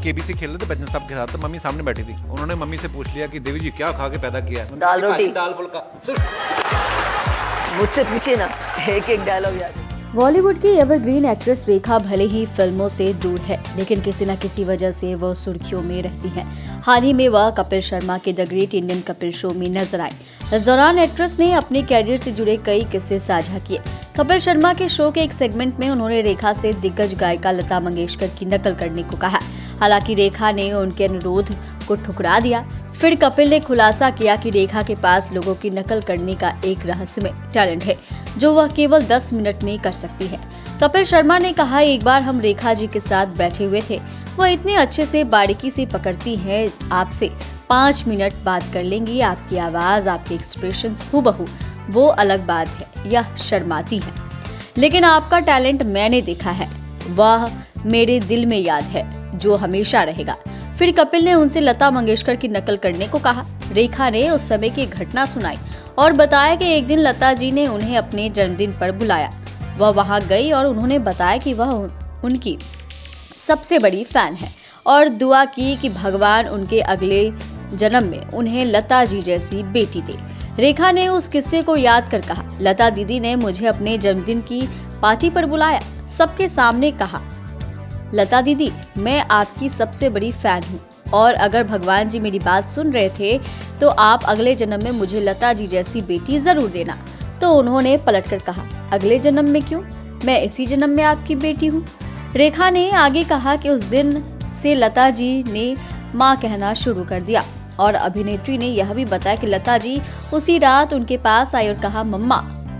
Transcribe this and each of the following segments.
KBC खेल रहे थे बच्चन साहब के साथ, तो मम्मी सामने बैठी थी। उन्होंने मम्मी से पूछ लिया कि देवी जी क्या खा के पैदा किया है? दाल रोटी, दाल फुल्का। मुझसे पूछिए ना, एक एक डायलॉग याद है। बॉलीवुड की एवरग्रीन एक्ट्रेस रेखा भले ही फिल्मों से दूर है, लेकिन किसी न किसी वजह से वो सुर्खियों में रहती हैं। हाल ही में वह कपिल शर्मा के the great Indian Kapil show में नजर आई। इस दौरान एक्ट्रेस ने अपने कैरियर से जुड़े कई किस्से साझा किए। कपिल शर्मा के शो के एक सेगमेंट में उन्होंने रेखा से दिग्गज गायिका लता मंगेशकर की नकल करने को कहा। हालांकि रेखा ने उनके अनुरोध को ठुकरा दिया। फिर कपिल ने खुलासा किया कि रेखा के पास लोगों की नकल करने का एक रहस्यमय टैलेंट है, जो वह केवल 10 मिनट में कर सकती है। कपिल शर्मा ने कहा, एक बार हम रेखा जी के साथ बैठे हुए थे, वह इतने अच्छे से बारीकी से पकड़ती हैं, आपसे 5 मिनट बात कर लेंगी, आपकी आवाज, आपके एक्सप्रेशंस हूबहू। वो अलग बात है, यह शर्माती है, लेकिन आपका टैलेंट मैंने देखा है, वह मेरे दिल में याद है, जो हमेशा रहेगा। फिर कपिल ने उनसे लता मंगेशकर की नकल करने को कहा। रेखा ने उस समय की घटना सुनाई और बताया कि एक दिन लता जी ने उन्हें अपने जन्मदिन पर बुलाया। वह वहां गई और उन्होंने बताया कि वह उनकी सबसे बड़ी फैन है और दुआ की कि भगवान उनके अगले जन्म में उन्हें लता जी जैसी बेटी दे। रेखा ने उस किस्से को याद कर कहा, लता दीदी ने मुझे अपने जन्मदिन की पार्टी पर बुलाया, सबके सामने कहा, लता दीदी मैं आपकी सबसे बड़ी फैन हूँ और अगर भगवान जी मेरी बात सुन रहे थे तो आप अगले जन्म में मुझे लता जी जैसी बेटी जरूर देना। तो उन्होंने पलटकर कहा, अगले जन्म में क्यों, मैं इसी जन्म में आपकी बेटी हूँ। रेखा ने आगे कहा कि उस दिन से लता जी ने माँ कहना शुरू कर दिया और अभिनेत्री ने यह भी बताया कि लता जी उसी रात उनके पास आई और कहा, मम्मा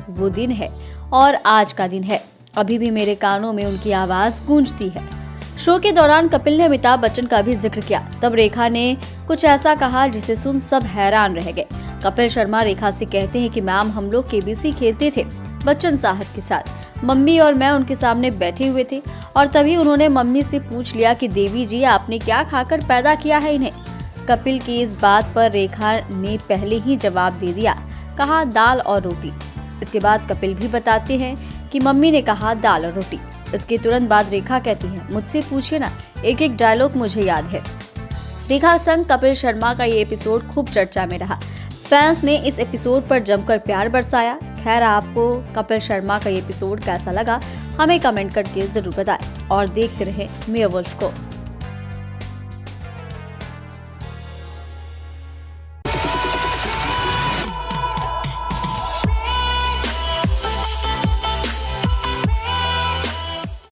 वो दिन है और आज का दिन है, अभी भी मेरे कानों में उनकी आवाज गूंजती है। शो के दौरान कपिल ने अमिताभ बच्चन का भी जिक्र किया, तब रेखा ने कुछ ऐसा कहा जिसे सुन सब हैरान रह गए। कपिल शर्मा रेखा से कहते हैं कि मैम हम लोग केबीसी खेलते थे बच्चन साहब के साथ, मम्मी और मैं उनके सामने बैठे हुए थे और तभी उन्होंने मम्मी से पूछ लिया कि देवी जी आपने क्या खाकर पैदा किया है इन्हें। कपिल की इस बात पर रेखा ने पहले ही जवाब दे दिया, कहा दाल और रोटी। इसके बाद कपिल भी बताते हैं कि मम्मी ने कहा दाल और रोटी। इसके तुरंत बाद रेखा कहती है, मुझसे पूछिए ना, एक एक डायलॉग मुझे याद है। रेखा संग कपिल शर्मा का ये एपिसोड खूब चर्चा में रहा। फैंस ने इस एपिसोड पर जमकर प्यार बरसाया। खैर, आपको कपिल शर्मा का ये एपिसोड कैसा लगा हमें कमेंट करके जरूर बताएं और देखते रहें मेयरवुल्फ को।